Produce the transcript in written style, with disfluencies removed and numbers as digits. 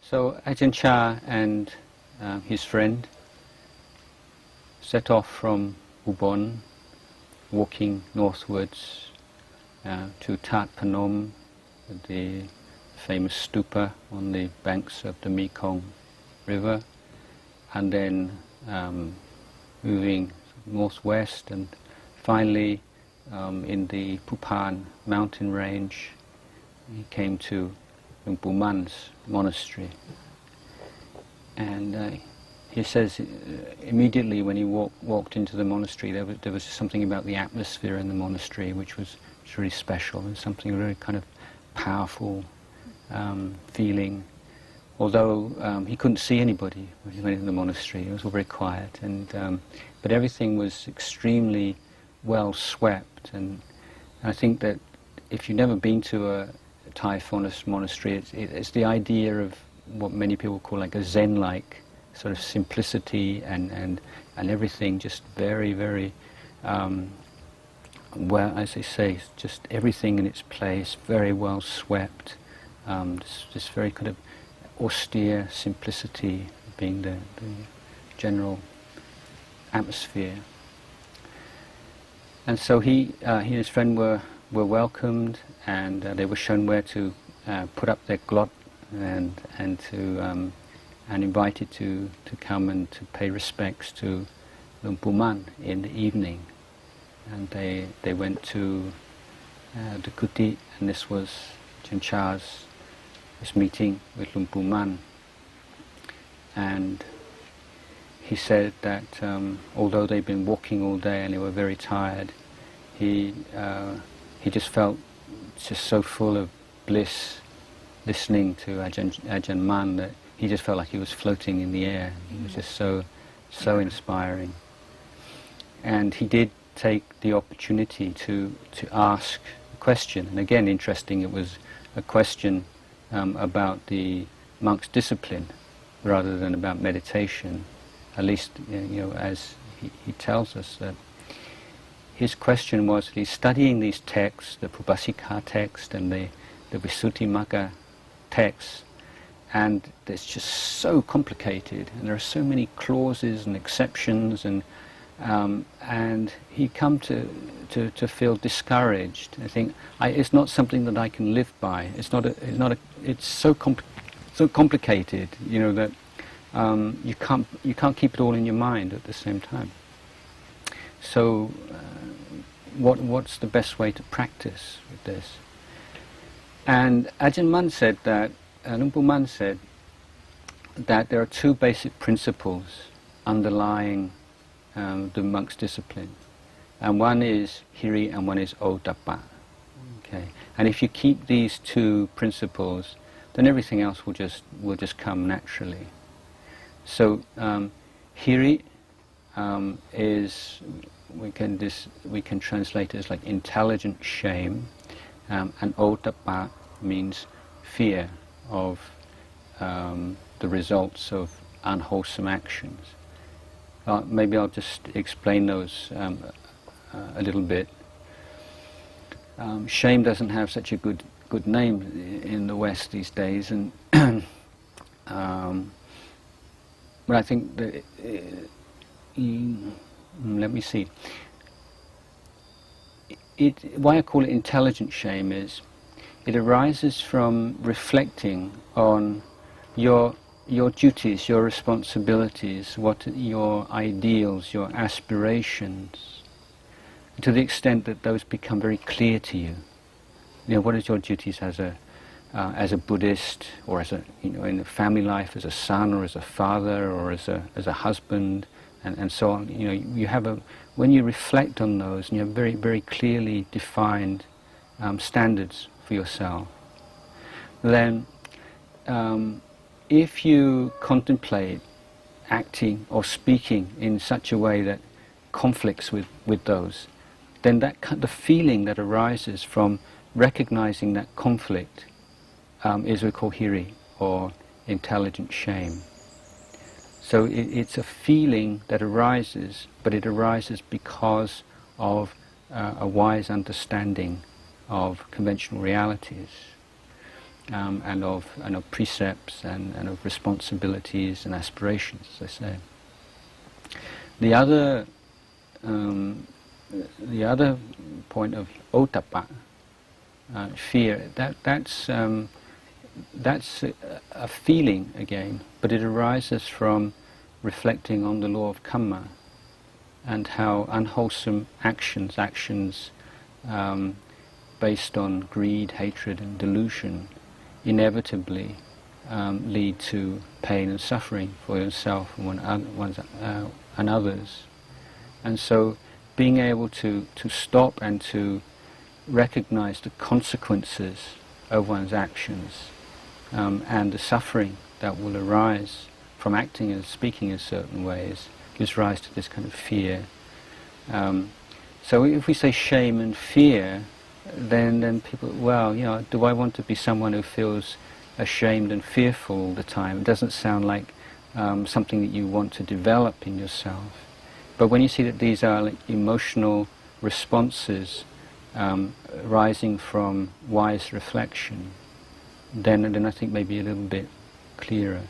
So Ajahn Chah and his friend set off from Ubon, walking northwards to Tat Panom, the famous stupa on the banks of the Mekong River, and then moving northwest, and finally in the Pupan mountain range he came to Luang Pu Man's monastery. And he says immediately when he walked into the monastery there was something about the atmosphere in the monastery which was really special, and something really kind of powerful feeling. Although he couldn't see anybody when he went into the monastery, it was all very quiet, and but everything was extremely well swept. And I think that if you've never been to a Thai forest monastery, it's the idea of what many people call like a Zen-like sort of simplicity, and everything just very, very well, as they say, just everything in its place, very well swept. This very kind of austere simplicity being the general atmosphere. And so he and his friend were welcomed, and they were shown where to put up their glot, and invited to come and to pay respects to Luang Pu Man in the evening. And they went to the kuti, and this was Ajahn Chah's meeting with Luang Pu Man. And he said that although they'd been walking all day and they were very tired, he just felt just so full of bliss listening to Ajahn Man that he just felt like he was floating in the air. He was just so inspiring. And he did take the opportunity to ask a question. And again, interesting, it was a question about the monk's discipline rather than about meditation. At least, as he tells us that his question was, he's studying these texts, the Pubbasika text and the Visuddhimagga texts, and it's just so complicated, and there are so many clauses and exceptions, and he'd come to feel discouraged. I think it's not something that I can live by. It's so complicated, that you can't keep it all in your mind at the same time. So, what's the best way to practice with this? And Ajahn Man said that Luang Pu Man said that there are two basic principles underlying the monk's discipline, and one is hiri and one is ottappa. Okay, and if you keep these two principles, then everything else will just come naturally. So hiri is we can translate it as like intelligent shame, and ottappa means fear of the results of unwholesome actions. Maybe I'll just explain those a little bit. Shame doesn't have such a good name in the West these days, and but I think that let me see. Why I call it intelligent shame is it arises from reflecting on your duties, your responsibilities, what your ideals, your aspirations, to the extent that those become very clear to you. What is your duties as a Buddhist, or as in a family life, as a son, or as a father, or as a husband, and so on. You have when you reflect on those, and you have very, very clearly defined standards for yourself, then if you contemplate acting or speaking in such a way that conflicts with those, then the feeling that arises from recognizing that conflict is what we call hiri, or intelligent shame. So it's a feeling that arises, but it arises because of a wise understanding of conventional realities. and of precepts and of responsibilities and aspirations, as I say. The other point of ottappa, fear, that's a feeling again, but it arises from reflecting on the law of karma and how unwholesome actions based on greed, hatred and delusion inevitably lead to pain and suffering for yourself and others. And so being able to stop and to recognize the consequences of one's actions and the suffering that will arise from acting and speaking in certain ways gives rise to this kind of fear. So if we say shame and fear, then people, well, do I want to be someone who feels ashamed and fearful all the time? It doesn't sound like something that you want to develop in yourself. But when you see that these are like emotional responses rising from wise reflection, then I think maybe a little bit clearer.